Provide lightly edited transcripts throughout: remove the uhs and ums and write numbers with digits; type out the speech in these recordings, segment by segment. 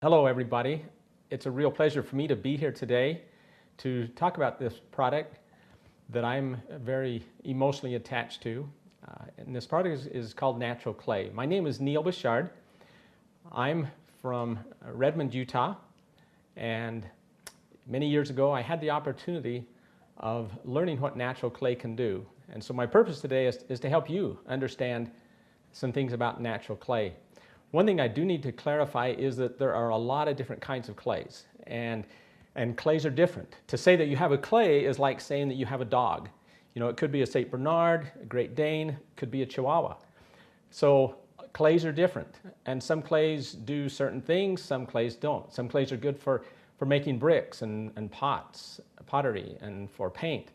Hello everybody. It's a real pleasure for me to be here today to talk about this product that I'm very emotionally attached to. And this product is called Natural Clay. My name is Neil Bosshard. I'm from Redmond, Utah, and many years ago I had the opportunity of learning what natural clay can do. And so my purpose today is to help you understand some things about natural clay. One thing I do need to clarify is that there are a lot of different kinds of clays, and clays are different. To say that you have a clay is like saying that you have a dog. You know, it could be a St. Bernard, a Great Dane, it could be a Chihuahua. So clays are different, and some clays do certain things, some clays don't. Some clays are good for making bricks and pots, pottery, and for paint.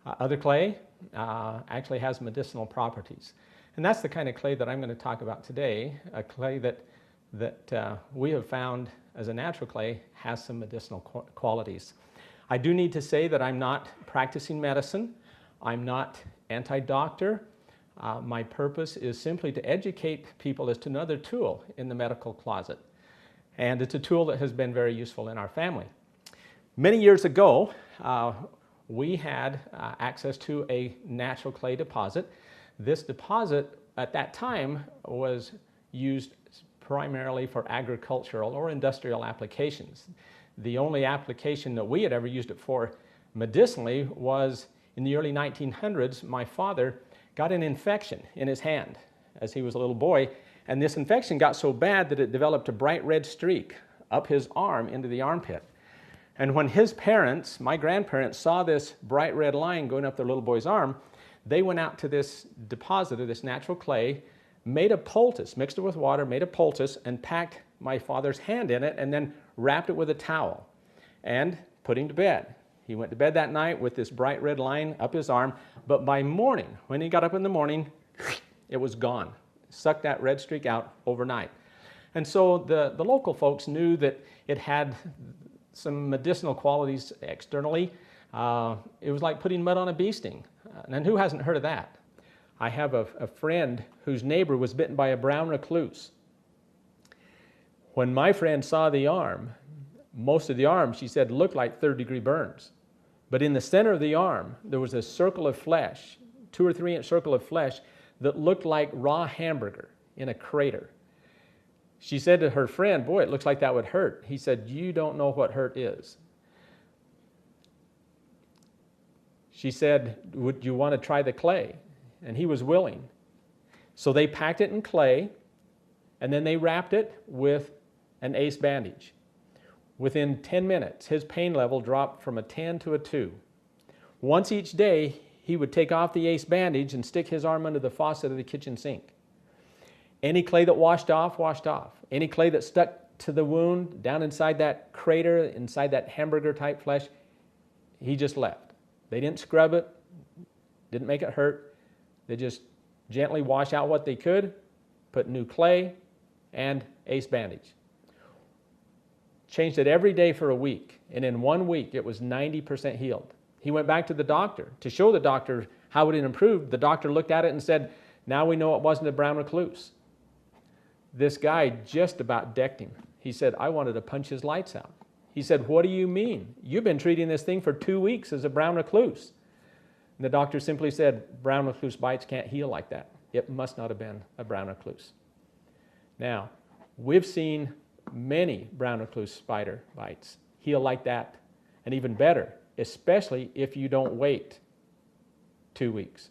Other clay actually has medicinal properties. And that's the kind of clay that I'm going to talk about today, a clay that we have found as a natural clay has some medicinal qualities. I do need to say that I'm not practicing medicine. I'm not anti-doctor. My purpose is simply to educate people as to another tool in the medical closet. And it's a tool that has been very useful in our family. Many years ago, we had access to a natural clay deposit. This deposit at that time was used primarily for agricultural or industrial applications. The only application that we had ever used it for medicinally was in the early 1900s. My father got an infection in his hand as he was a little boy, and this infection got so bad that it developed a bright red streak up his arm into the armpit. And when his parents, my grandparents, saw this bright red line going up their little boy's arm, they went out to this deposit of this natural clay, made a poultice, mixed it with water, made a poultice, and packed my father's hand in it, and then wrapped it with a towel and put him to bed. He went to bed that night with this bright red line up his arm, but by morning, when he got up in the morning, it was gone. Sucked that red streak out overnight. And so the local folks knew that it had some medicinal qualities externally. It was like putting mud on a bee sting. And who hasn't heard of that? I have a friend whose neighbor was bitten by a brown recluse. When my friend saw the arm, most of the arm, she said, looked like third-degree burns. But in the center of the arm, there was a circle of flesh, 2 or 3 inch circle of flesh that looked like raw hamburger in a crater. She said to her friend, boy, it looks like that would hurt. He said, you don't know what hurt is. She said, would you want to try the clay? And he was willing. So they packed it in clay, and then they wrapped it with an ace bandage. Within 10 minutes, his pain level dropped from a 10 to a 2. Once each day, he would take off the ace bandage and stick his arm under the faucet of the kitchen sink. Any clay that washed off, washed off. Any clay that stuck to the wound, down inside that crater, inside that hamburger-type flesh, he just left. They didn't scrub it, didn't make it hurt. They just gently wash out what they could, put new clay and ace bandage. Changed it every day for a week, and in 1 week it was 90% healed. He went back to the doctor to show the doctor how it had improved. The doctor looked at it and said, now we know it wasn't a brown recluse. This guy just about decked him. He said, I wanted to punch his lights out. He said, what do you mean? You've been treating this thing for 2 weeks as a brown recluse. And the doctor simply said, brown recluse bites can't heal like that. It must not have been a brown recluse. Now, we've seen many brown recluse spider bites heal like that, and even better, especially if you don't wait 2 weeks.